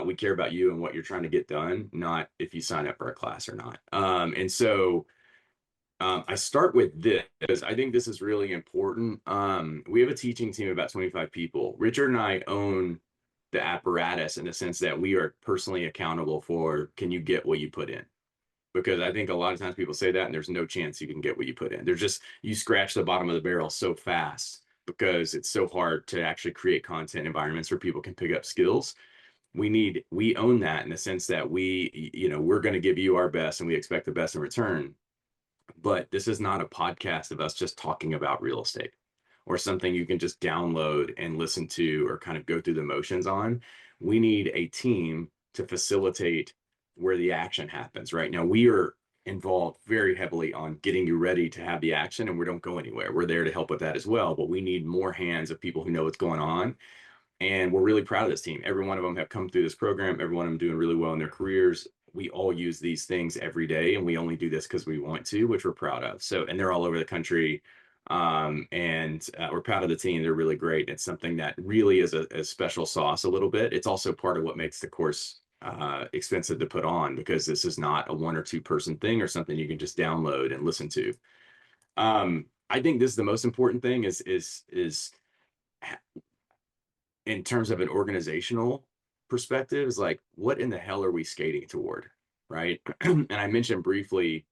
we care about you and what you're trying to get done, not if you sign up for a class or not. I start with this because I think this is really important. We have a teaching team of about 25 people. Richard and I own the apparatus in the sense that we are personally accountable for, can you get what you put in? Because I think a lot of times people say that and there's no chance you can get what you put in. There's just, you scratch the bottom of the barrel so fast because it's so hard to actually create content environments where people can pick up skills. We own that in the sense that we're going to give you our best and we expect the best in return. But this is not a podcast of us just talking about real estate or something you can just download and listen to or kind of go through the motions on. We need a team to facilitate where the action happens. Right now, we are involved very heavily on getting you ready to have the action, and we don't go anywhere. We're there to help with that as well, but we need more hands of people who know what's going on. And we're really proud of this team. Every one of them have come through this program. Every one of them doing really well in their careers. We all use these things every day, and we only do this because we want to, which we're proud of. So, and they're all over the country. We're proud of the team. They're really great. It's something that really is a special sauce a little bit. It's also part of what makes the course expensive to put on, because this is not a 1 or 2 person thing or something you can just download and listen to. I think this is the most important thing is in terms of an organizational perspective, is like, what in the hell are we skating toward, right? And I mentioned briefly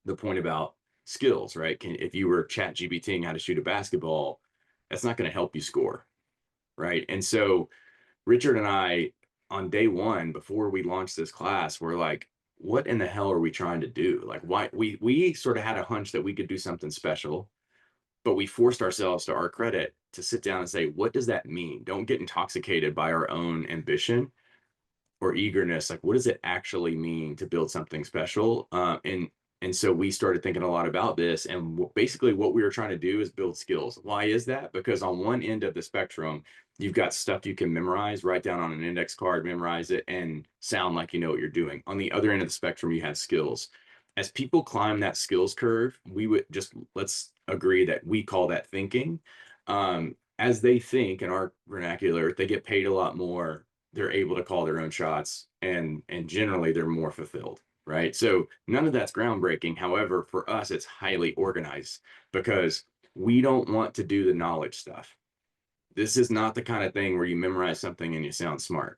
the point about skills, right? If you were chat GPTing how to shoot a basketball, that's not going to help you score, right? And so Richard and I, on day one, before we launched this class, we're like, what in the hell are we trying to do? Like, why we sort of had a hunch that we could do something special, but we forced ourselves, to our credit, to sit down and say, what does that mean? Don't get intoxicated by our own ambition or eagerness. Like, what does it actually mean to build something special? And so we started thinking a lot about this, and basically what we were trying to do is build skills. Why is that? Because on one end of the spectrum, you've got stuff you can memorize, write down on an index card, memorize it, and sound like you know what you're doing. On the other end of the spectrum, you have skills. As people climb that skills curve, we would just, let's agree that we call that thinking. As they think, in our vernacular, they get paid a lot more. They're able to call their own shots, and generally they're more fulfilled, right? So none of that's groundbreaking. However, for us, it's highly organized because we don't want to do the knowledge stuff. This is not the kind of thing where you memorize something and you sound smart.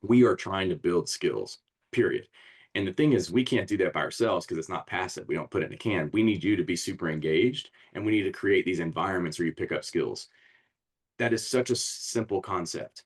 We are trying to build skills, period. And the thing is, we can't do that by ourselves because it's not passive. We don't put it in a can. We need you to be super engaged, and we need to create these environments where you pick up skills. That is such a simple concept.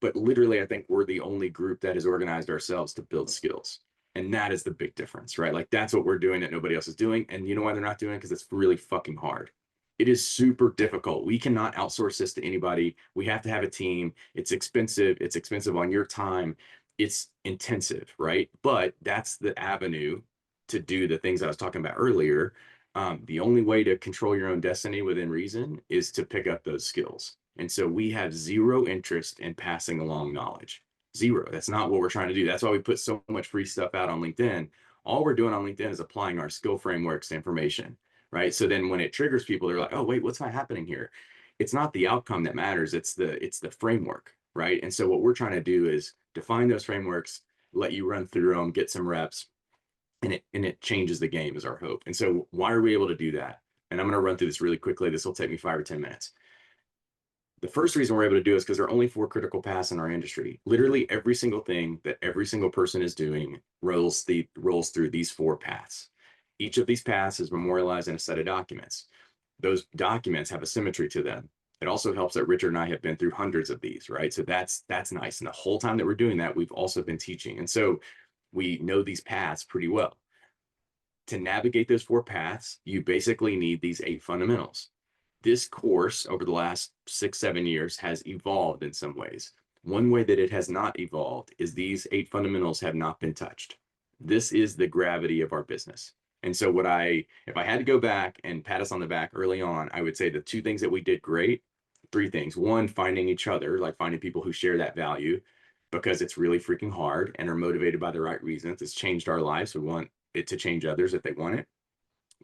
But literally, I think we're the only group that has organized ourselves to build skills. And that is the big difference, right? Like, that's what we're doing that nobody else is doing. And you know why they're not doing it? Because it's really fucking hard. It is super difficult. We cannot outsource this to anybody. We have to have a team. It's expensive. It's expensive on your time. It's intensive, right? But that's the avenue to do the things I was talking about earlier. The only way to control your own destiny within reason is to pick up those skills. And so we have zero interest in passing along knowledge. Zero. That's not what we're trying to do. That's why we put so much free stuff out on LinkedIn. All we're doing on LinkedIn is applying our skill frameworks to information, right? So then when it triggers people, they're like, oh, wait, what's happening here? It's not the outcome that matters. It's the framework, right? And so what we're trying to do is define those frameworks, let you run through them, get some reps, and it changes the game, is our hope. And so why are we able to do that? And I'm going to run through this really quickly. This will take me 5 or 10 minutes. The first reason we're able to do this is because there are only 4 critical paths in our industry. Literally every single thing that every single person is doing rolls through these 4 paths. Each of these paths is memorialized in a set of documents. Those documents have a symmetry to them. It also helps that Richard and I have been through hundreds of these, right? So that's nice. And the whole time that we're doing that, we've also been teaching. And so we know these paths pretty well. To navigate those 4 paths, you basically need these 8 fundamentals. This course over the last 6, 7 years has evolved in some ways. One way that it has not evolved is these 8 fundamentals have not been touched. This is the gravity of our business. And so if I had to go back and pat us on the back early on, I would say the 2 things that we did great, 3 things. 1, finding each other, like finding people who share that value, because it's really freaking hard and are motivated by the right reasons. It's changed our lives. We want it to change others if they want it.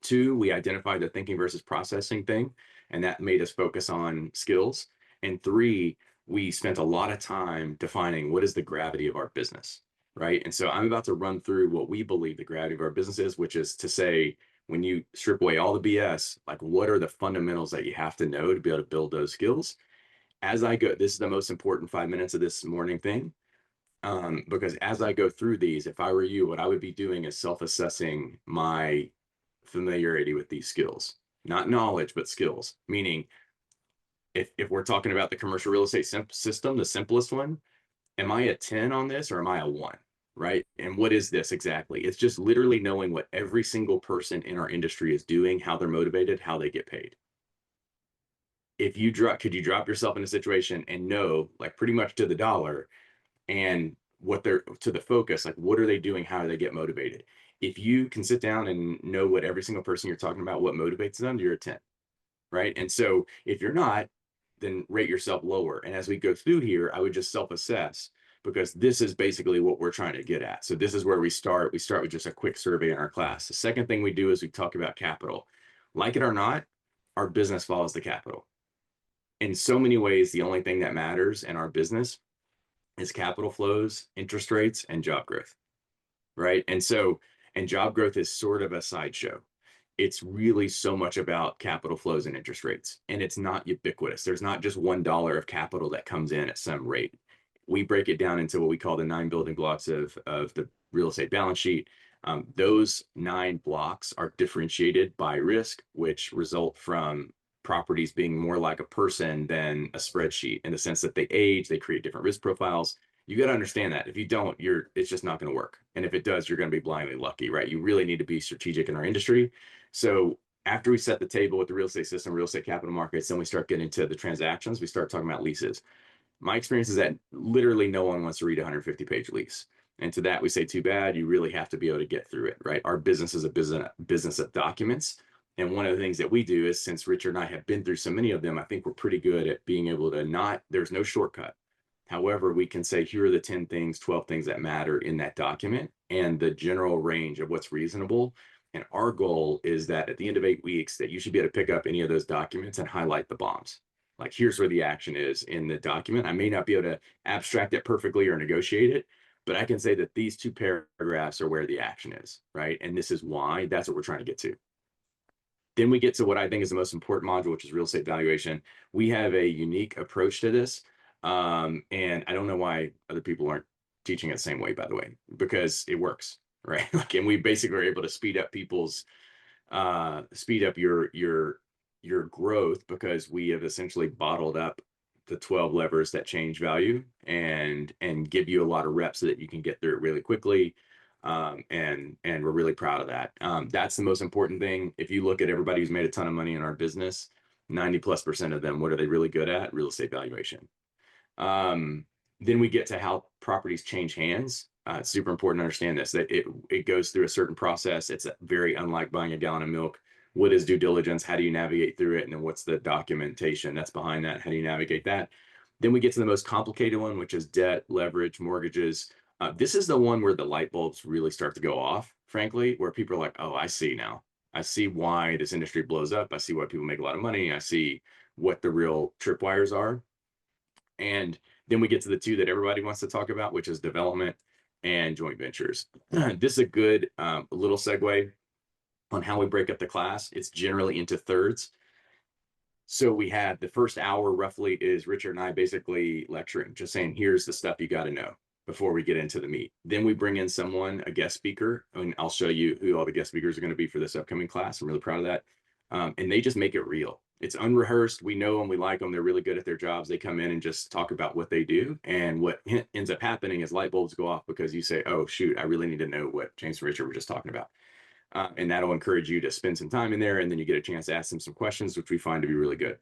2, we identified the thinking versus processing thing, and that made us focus on skills. And 3, we spent a lot of time defining what is the gravity of our business, right? And so I'm about to run through what we believe the gravity of our business is, which is to say, when you strip away all the BS, like what are the fundamentals that you have to know to be able to build those skills? As I go, this is the most important 5 minutes of this morning thing. Because as I go through these, if I were you, what I would be doing is self-assessing my familiarity with these skills, not knowledge, but skills. Meaning, if we're talking about the commercial real estate system, the simplest one, am I a 10 on this or am I a 1? Right? And what is this exactly? It's just literally knowing what every single person in our industry is doing, how they're motivated, how they get paid. If you drop, could you drop yourself in a situation and know, like pretty much to the dollar, and what they're to the focus, like what are they doing, how do they get motivated? If you can sit down and know what every single person you're talking about, what motivates them, you're a 10, right? And so if you're not, then rate yourself lower. And as we go through here, I would just self-assess, because this is basically what we're trying to get at. So this is where we start. We start with just a quick survey in our class. The second thing we do is we talk about capital. Like it or not, our business follows the capital. In so many ways, the only thing that matters in our business is capital flows, interest rates, and job growth, right? And so, and job growth is sort of a sideshow. It's really so much about capital flows and interest rates, and it's not ubiquitous. There's not just $1 of capital that comes in at some rate. We break it down into what we call the 9 building blocks of the real estate balance sheet. Those 9 blocks are differentiated by risk, which result from properties being more like a person than a spreadsheet, in the sense that they age, they create different risk profiles. You got to understand that. If you don't, it's just not going to work. And if it does, you're going to be blindly lucky, right? You really need to be strategic in our industry. So after we set the table with the real estate system, real estate capital markets, then we start getting into the transactions. We start talking about leases. My experience is that literally no one wants to read a 150-page lease. And to that, we say, too bad. You really have to be able to get through it, right? Our business is a business of documents. And one of the things that we do is, since Richard and I have been through so many of them, I think we're pretty good at being able to not, there's no shortcut. However, we can say, here are the 10 things, 12 things that matter in that document and the general range of what's reasonable. And our goal is that at the end of 8 weeks, that you should be able to pick up any of those documents and highlight the bombs. Like, here's where the action is in the document. I may not be able to abstract it perfectly or negotiate it, but I can say that these 2 paragraphs are where the action is, right? And this is why. That's what we're trying to get to. Then we get to what I think is the most important module, which is real estate valuation. We have a unique approach to this. And I don't know why other people aren't teaching it the same way, by the way, because it works, right? Like, and we basically are able to speed up your growth, because we have essentially bottled up the 12 levers that change value, and give you a lot of reps so that you can get through it really quickly. And we're really proud of that. That's the most important thing. If you look at everybody who's made a ton of money in our business, 90+% of them, what are they really good at? Real estate valuation. Then we get to how properties change hands. It's super important to understand this, that it goes through a certain process. It's very unlike buying a gallon of milk. What is due diligence? How do you navigate through it? And then what's the documentation that's behind that? How do you navigate that? Then we get to the most complicated one, which is debt, leverage, mortgages. This is the one where the light bulbs really start to go off, frankly, where people are like, oh, I see now. I see why this industry blows up. I see why people make a lot of money. I see what the real tripwires are. And then we get to the 2 that everybody wants to talk about, which is development and joint ventures. This is a good little segue on how we break up the class. It's generally into thirds. So we have the first hour roughly is Richard and I basically lecturing, just saying, here's the stuff you got to know before we get into the meat. Then we bring in someone, a guest speaker, and I'll show you who all the guest speakers are going to be for this upcoming class. I'm really proud of that. And they just make it real. It's unrehearsed. We know them, we like them. They're really good at their jobs. They come in and just talk about what they do. And what ends up happening is light bulbs go off, because you say, oh, shoot, I really need to know what James and Richard were just talking about. And that'll encourage you to spend some time in there. And then you get a chance to ask them some questions, which we find to be really good.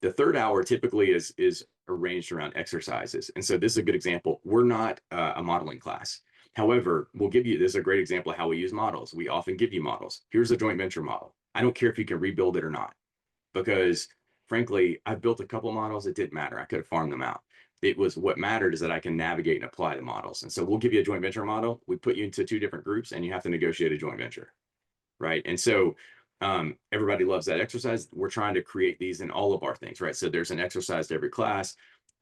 The third hour typically is arranged around exercises. And so this is a good example. We're not a modeling class. However, this is a great example of how we use models. We often give you models. Here's a joint venture model. I don't care if you can rebuild it or not, because frankly, I've built a couple models. It didn't matter. I could have farmed them out. It was, what mattered is that I can navigate and apply the models. And so we'll give you a joint venture model. We put you into 2 different groups, and you have to negotiate a joint venture, right? And so everybody loves that exercise. We're trying to create these in all of our things, right? So there's an exercise to every class.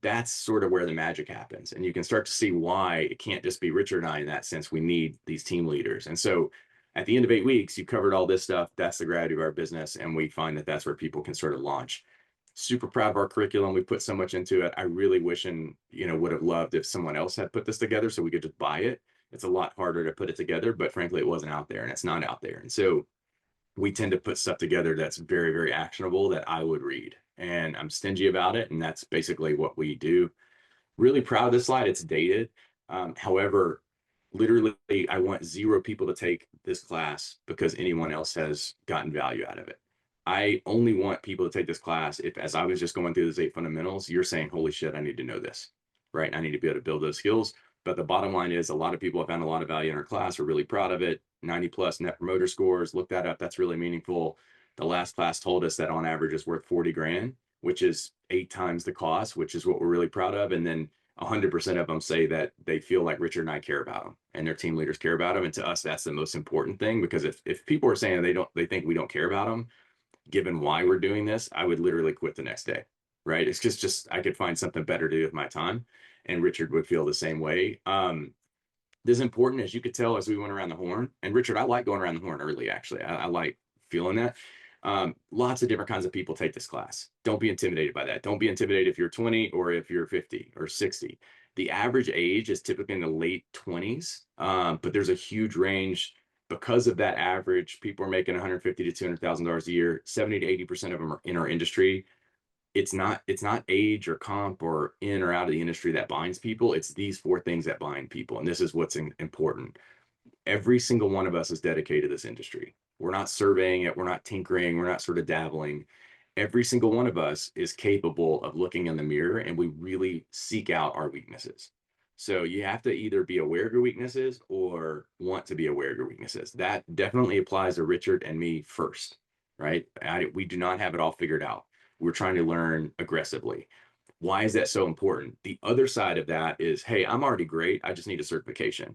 that's sort of where the magic happens. And you can start to see why it can't just be Richard and I in that sense. We need these team leaders. And so at the end of 8 weeks, you covered all this stuff. That's the gravity of our business. And we find that that's where people can sort of launch. Super proud of our curriculum. We put so much into it. I really wish and, would have loved if someone else had put this together so we could just buy it. It's a lot harder to put it together, but frankly, it wasn't out there and it's not out there. And so we tend to put stuff together that's very, very actionable that I would read. And I'm stingy about it. And that's basically what we do. Really proud of this slide. It's dated. However, literally, I want 0 people to take this class because anyone else has gotten value out of it. I only want people to take this class if, as I was just going through those 8 fundamentals, you're saying, holy shit, I need to know this, right? I need to be able to build those skills. But the bottom line is a lot of people have found a lot of value in our class. We're really proud of it. 90+ net promoter scores. Look that up. That's really meaningful. The last class told us that on average is worth 40 grand, which is 8 times the cost, which is what we're really proud of. And then 100% of them say that they feel like Richard and I care about them and their team leaders care about them. And to us, that's the most important thing, because if people are saying they think we don't care about them, given why we're doing this, I would literally quit the next day, right? It's just I could find something better to do with my time. And Richard would feel the same way. This is important, as you could tell, as we went around the horn. And Richard, I like going around the horn early, actually. I like feeling that. Lots of different kinds of people take this class. Don't be intimidated by that. Don't be intimidated if you're 20 or if you're 50 or 60. The average age is typically in the late 20s, but there's a huge range. Because of that average, people are making $150,000 to $200,000 a year. 70 to 80% of them are in our industry. It's not age or comp or in or out of the industry that binds people. It's these 4 things that bind people. And this is what's important. Every single one of us is dedicated to this industry. We're not surveying it. We're not tinkering. We're not sort of dabbling. Every single one of us is capable of looking in the mirror, and we really seek out our weaknesses. So you have to either be aware of your weaknesses or want to be aware of your weaknesses. That definitely applies to Richard and me first, right? We do not have it all figured out. We're trying to learn aggressively. Why is that so important? The other side of that is, hey, I'm already great. I just need a certification.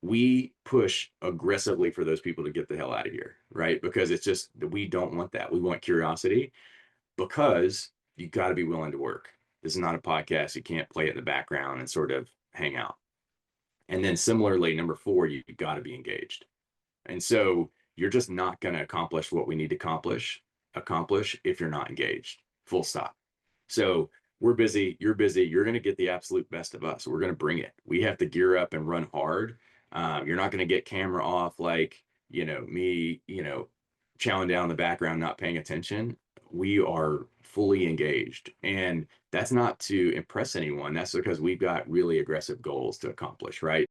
We push aggressively for those people to get the hell out of here, right? Because it's just, we don't want that. We want curiosity, because you got to be willing to work. This is not a podcast. You can't play it in the background and sort of hang out. And then similarly, number 4, you got to be engaged. And so you're just not going to accomplish what we need to accomplish if you're not engaged, full stop. So we're busy, you're busy, you're going to get the absolute best of us. We're going to bring it. We have to gear up and run hard. You're not going to get camera off like, me, chowing down in the background, not paying attention. We are fully engaged. And that's not to impress anyone. That's because we've got really aggressive goals to accomplish, right?